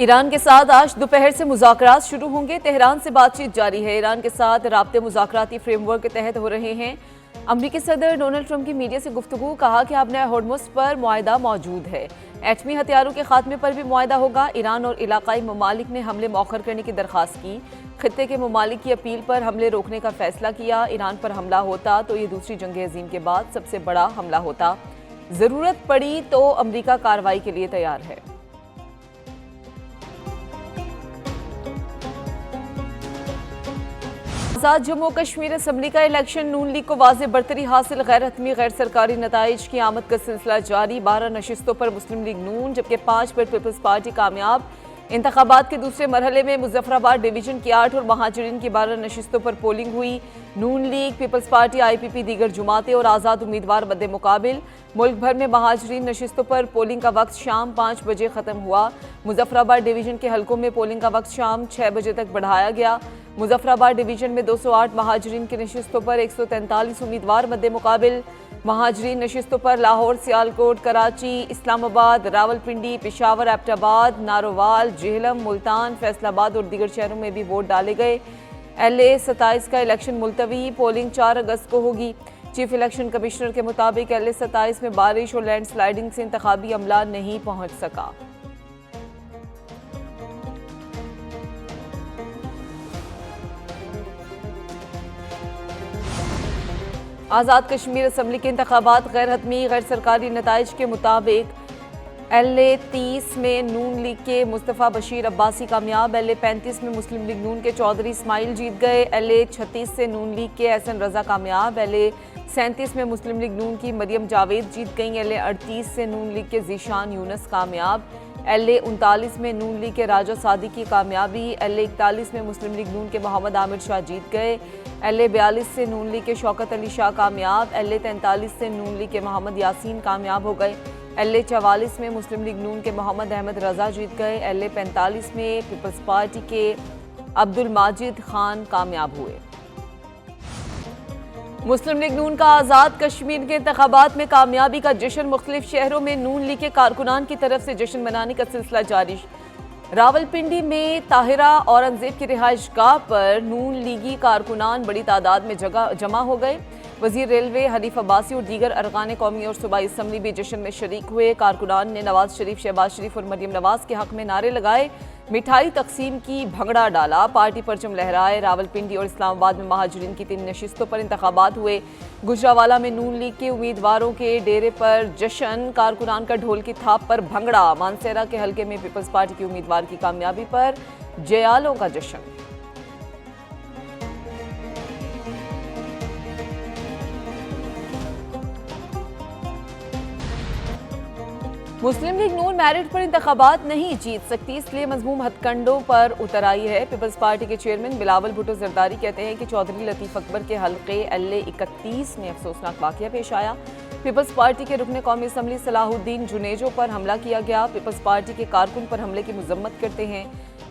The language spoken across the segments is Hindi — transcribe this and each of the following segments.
ईरान के साथ आज दोपहर से मुज़ाकरात शुरू होंगे। तेहरान से बातचीत जारी है। ईरान के साथ राब्ते मुज़ाकराती फ्रेमवर्क के तहत हो रहे हैं। अमरीकी सदर डोनाल्ड ट्रंप की मीडिया से गुफ्तगू, कहा कि अब नया होर्मुज़ पर मुआहदा मौजूद है। एटमी हथियारों के खात्मे पर भी मुआहदा होगा। ईरान और इलाकाई ममालिक ने हमले मौखर करने की दरख्वास्त की। खित्ते के ममालिक की अपील पर हमले रोकने का फैसला किया। ईरान पर हमला होता तो ये दूसरी जंग अज़ीम के बाद सबसे बड़ा हमला होता। ज़रूरत पड़ी तो अमरीका कार्रवाई के लिए तैयार है। आज़ाद जम्मू कश्मीर असम्बली का इलेक्शन, नून लीग को वाज़ेह बरतरी हासिल। गैर हतमी गैर सरकारी नताइज की आमद का सिलसिला जारी। 12 नशिस्तों पर मुस्लिम लीग नून जबकि 5 पर पीपल्स पार्टी कामयाब। इंतखाबात के दूसरे मरहले में मुजफ्फराबाद डिवीजन की 8 और महाजरीन की 12 नशिस्तों पर पोलिंग हुई। नून लीग, पीपल्स पार्टी, IPP, दीगर जमातें और आज़ाद उम्मीदवार मद्दे मुकाबिल। मुल्क भर में महाजरीन नशिस्तों पर पोलिंग का वक्त शाम 5 बजे ख़त्म हुआ। मुजफ्फराबाद डिवीजन के हलकों में पोलिंग का वक्त शाम 6 बजे तक बढ़ाया गया। मुजफ्फराबाद डिवीजन में 208 महाजरीन की नशिस्तों पर 143 उम्मीदवार मद्दे मुकाबिल। महाजरीन नशिस्तों पर लाहौर, सियालकोट, कराची, इस्लामाबाद, रावलपिंडी, पेशावर, एबटाबाद, नारोवाल, जेहलम, मुल्तान, फैसलाबाद और दीगर शहरों में भी वोट डाले गए। LA 27 का इलेक्शन मुलतवी, पोलिंग 4 अगस्त को होगी। चीफ इलेक्शन कमिश्नर के मुताबिक LA 27 में बारिश और लैंडस्लाइडिंग से इंतखाबी अमला नहीं पहुंच सका। आज़ाद कश्मीर असम्बली के इंतखाबात गैर हतमी गैर सरकारी नताइज के मुताबिक LA 30 में नून लीग के मुस्तफ़ा बशीर अब्बासी कामयाब। LA 35 में मुस्लिम लीग नून के चौधरी इस्माइल जीत गए। LA 36 से नून लीग के एहसन रजा कामयाब। LA 37 में मुस्लिम लीग नून की मरियम जावेद जीत गईं। LA 38 से नून लीग के ज़ीशान यूनस कामयाब। LA 39 में नून लीग के राजा सादी की कामयाबी। LA 41 में मुस्लिम लीग नून के मोहम्मद आमिर शाह जीत गए। LA 42 से नून लीग के शौकत अली शाह कामयाब। LA 43 से नून लीग के मोहम्मद यासीन कामयाब हो गए। LA 44 में मुस्लिम लीग नून के मोहम्मद अहमद रजा जीत गए। LA 45 में पीपल्स पार्टी के अब्दुल माजिद खान कामयाब हुए। मुस्लिम लीग नून का आज़ाद कश्मीर के इंतखाबात में कामयाबी का जश्न। मुख्तलिफ शहरों में नून लीग के कारकुनान की तरफ से जश्न मनाने का सिलसिला जारी। रावलपिंडी में ताहिरा औरंगजेब की रिहाइश गाह पर नून लीगी कारकुनान बड़ी तादाद में जमा हो गए। वजीर रेलवे हनीफ अब्बासी और दीगर अरकान कौमी और सूबाई असम्बली भी जश्न में शरीक हुए। कारकुनान ने नवाज शरीफ, शहबाज शरीफ और मरियम नवाज के हक में नारे लगाए, मिठाई तकसीम की, भंगड़ा डाला, पार्टी परचम लहराए। रावलपिंडी और इस्लामाबाद में महाजरीन की 3 नशिस्तों पर इंतखाबात हुए। गुजरावाला में नून लीग के उम्मीदवारों के डेरे पर जश्न, कारकुनान का ढोल की थाप पर भंगड़ा। मानसेरा के हल्के में पीपल्स पार्टी के उम्मीदवार की कामयाबी पर जयालों का जश्न। मुस्लिम लीग नून मेरिट पर इंतखाबात नहीं जीत सकती, इसलिए मजमूम हथकंडों पर उतर आई है। पीपल्स पार्टी के चेयरमैन बिलावल भुट्टो जरदारी कहते हैं कि चौधरी लतीफ़ अकबर के हल्के LA 31 में अफसोसनाक वाक़या पेश आया। पीपल्स पार्टी के रुकने कौमी असम्बली सलाहुद्दीन जुनेजो पर हमला किया गया। पीपल्स पार्टी के कारकुन पर हमले की मजम्मत करते हैं।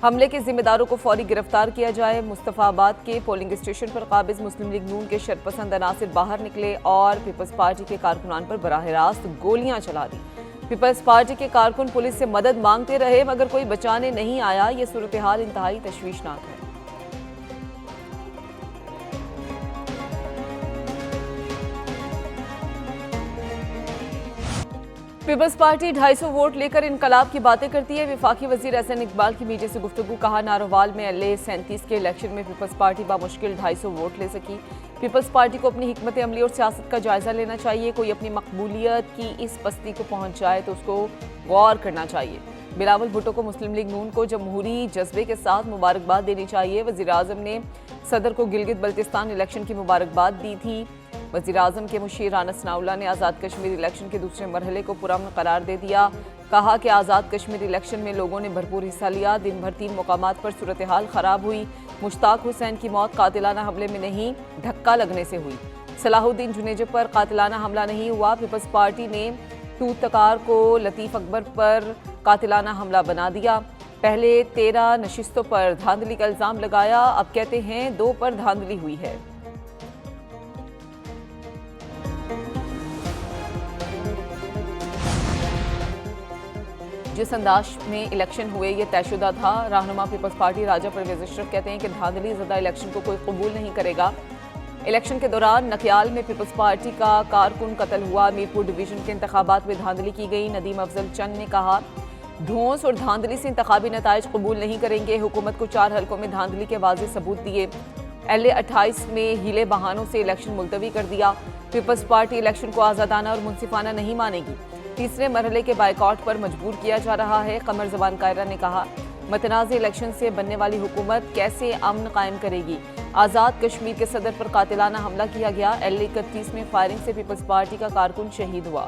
हमले के जिम्मेदारों को फौरी गिरफ्तार किया जाए। मुस्तफ़ाबाद के पोलिंग स्टेशन पर काबिज मुस्लिम लीग नून के शरपसंद अनासिर बाहर निकले और पीपल्स पार्टी के कारकुनान पर बराह रास्त गोलियां चला दी। पीपल्स पार्टी के कारकुन पुलिस से मदद मांगते रहे मगर कोई बचाने नहीं आया। ये सूरत हाल इंतहाई तशवीशनाक है। पीपल्स पार्टी 250 वोट लेकर इनकलाब की बातें करती है। वफाकी वजीर एहसन इकबाल की मीडिया से गुफ्तगू, कहा नारोवाल में LA 37 के इलेक्शन में पीपल्स पार्टी बामुश्किल 250 वोट ले सकी। पीपल्स पार्टी को अपनी हिकमत अमली और सियासत का जायजा लेना चाहिए। कोई अपनी मकबूलियत की इस पस्ती को पहुंच जाए तो उसको गौर करना चाहिए। बिलावल भुट्टो को मुस्लिम लीग नून को जमहूरी जज्बे के साथ मुबारकबाद देनी चाहिए। वज़ीर आज़म ने सदर को गिलगित बल्तिस्तान इलेक्शन की मुबारकबाद दी थी। वज़ीर आज़म के मुशीर राना सनाउल्लाह ने आज़ाद कश्मीर इलेक्शन के दूसरे मरहले को पुरअमन करार दे दिया। कहा कि आज़ाद कश्मीर इलेक्शन में लोगों ने भरपूर हिस्सा लिया। दिन भर 3 मुकामात पर सूरत हाल ख़राब हुई। मुश्ताक हुसैन की मौत कातिलाना हमले में नहीं, धक्का लगने से हुई। सलाहुद्दीन जुनेजो पर कातिलाना हमला नहीं हुआ। पीपल्स पार्टी ने तूत तकार को लतीफ़ अकबर पर कातिलाना हमला बना दिया। पहले 13 नशिस्तों पर धांधली का इल्ज़ाम लगाया, अब कहते हैं 2 पर धांधली हुई है। जिस अंदाज में इलेक्शन हुए ये तयशुदा था। रहनुमा पीपल्स पार्टी राजा परवेज अशरफ कहते हैं कि धांधली ज़दा इलेक्शन को कोई कबूल नहीं करेगा। इलेक्शन के दौरान नकियाल में पीपल्स पार्टी का कारकुन कत्ल हुआ। मीरपुर डिवीजन के इंतखाबात में धांधली की गई। नदीम अफजल चंद ने कहा, धौंस और धांधली से इंतखाबी नताइज कबूल नहीं करेंगे। हुकूमत को 4 हल्कों में धांधली के वाज़ेह सबूत दिए। LA 28 में हीले बहानों से इलेक्शन मुलतवी कर दिया। पीपल्स पार्टी इलेक्शन को आज़ादाना और मुनसिफाना नहीं मानेगी। तीसरे मरहले के बाइकआउट पर मजबूर किया जा रहा है। कमर ज़बान कायरा ने कहा, मतनाज़ इलेक्शन से बनने वाली हुकूमत कैसे अमन कायम करेगी। आज़ाद कश्मीर के सदर पर कातिलाना हमला किया गया। LA 31 में फायरिंग से पीपल्स पार्टी का कारकुन शहीद हुआ।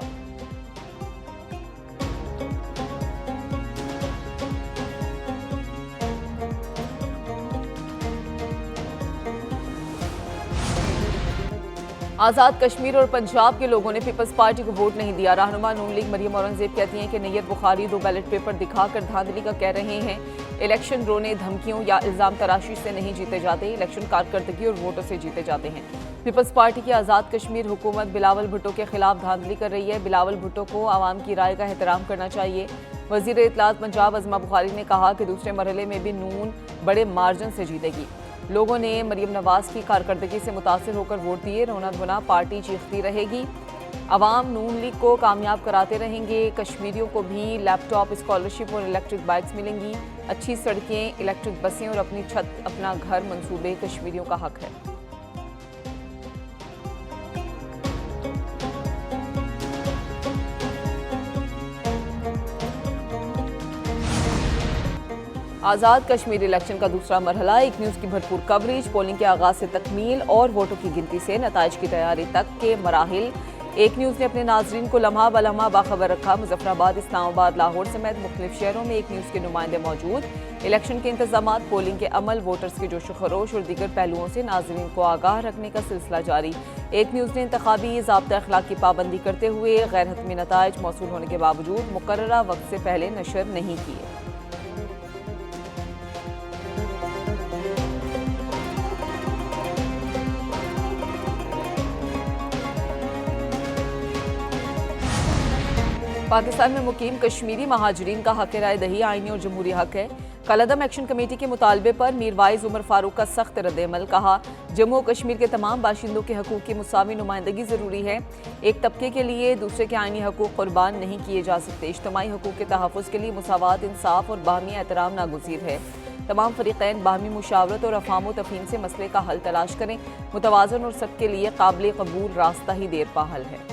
आज़ाद कश्मीर और पंजाब के लोगों ने पीपल्स पार्टी को वोट नहीं दिया। रहनुमा नून लीग मरियम औरंगजेब कहती हैं कि नैयत बुखारी 2 बैलेट पेपर दिखाकर धांधली का कह रहे हैं। इलेक्शन रोने, धमकियों या इल्ज़ाम तराशी से नहीं जीते जाते। इलेक्शन कारकर्दगी और वोटों से जीते जाते हैं। पीपल्स पार्टी की आज़ाद कश्मीर हुकूमत बिलावल भुट्टो के खिलाफ धांधली कर रही है। बिलावल भुट्टो को आवाम की राय का एहतराम करना चाहिए। वज़ीर इत्तलात पंजाब अज़मा बुखारी ने कहा कि दूसरे मरहले में भी नून बड़े मार्जिन से जीतेगी। लोगों ने मरियम नवाज की कारकर्दगी से मुतासिर होकर वोट दिए। रोना धोना पार्टी चीखती रहेगी। अवाम नून लीग को कामयाब कराते रहेंगे। कश्मीरियों को भी लैपटॉप, स्कॉलरशिप और इलेक्ट्रिक बाइक्स मिलेंगी। अच्छी सड़कें, इलेक्ट्रिक बसें और अपनी छत, अपना घर मंसूबे कश्मीरियों का हक है। आज़ाद कश्मीर इलेक्शन का दूसरा मरहला, एक न्यूज़ की भरपूर कवरेज, पोलिंग के आगाज़ से तकमील और वोटों की गिनती से नताइज की तैयारी तक के मराहिल। एक न्यूज़ ने अपने नाजरीन को लम्हा ब लम्हा बाखबर रखा। मुजफ्फराबाद, इस्लामाबाद, लाहौर समेत मुख्तलिफ शहरों में एक न्यूज़ के नुमाइंदे मौजूद। इलेक्शन के इंतजामात, पोलिंग के अमल, वोटर्स की जोश खरोश और दीगर पहलुओं से नाजरीन को आगाह रखने का सिलसिला जारी। एक न्यूज़ ने इंतखाबी ज़ाब्ता अखलाक की पाबंदी करते हुए गैर हतमी नताइज मौसूल होने के बावजूद मुकर्ररा वक्त से पहले नशर नहीं किए। पाकिस्तान में मुकीम कश्मीरी महाजरीन का हक राय दही आईनी और जमहूरी हक है। कलअदम एक्शन कमेटी के मुतालबे पर मीरवाइज उमर फारूक का सख्त रद्द-ए-अमल। कहा, जम्मू और कश्मीर के तमाम बाशिंदों के हकूक़ की मुसावी नुमाइंदगी ज़रूरी है। एक तबके के लिए दूसरे के आईनी हकूक़ कुर्बान नहीं किए जा सकते। इज्तिमाई हकूक़ के तहफ़्फ़ुज़ के लिए मुसावात, इंसाफ और बाहमी एहतराम नागुज़ीर है। तमाम फ़रीक़ैन बाहमी मुशावरत और अफ़हाम व तफ़हीम से मसले का हल तलाश करें। मुतवाज़न और सबके लिए काबिल कबूल रास्ता ही देर पा हल है।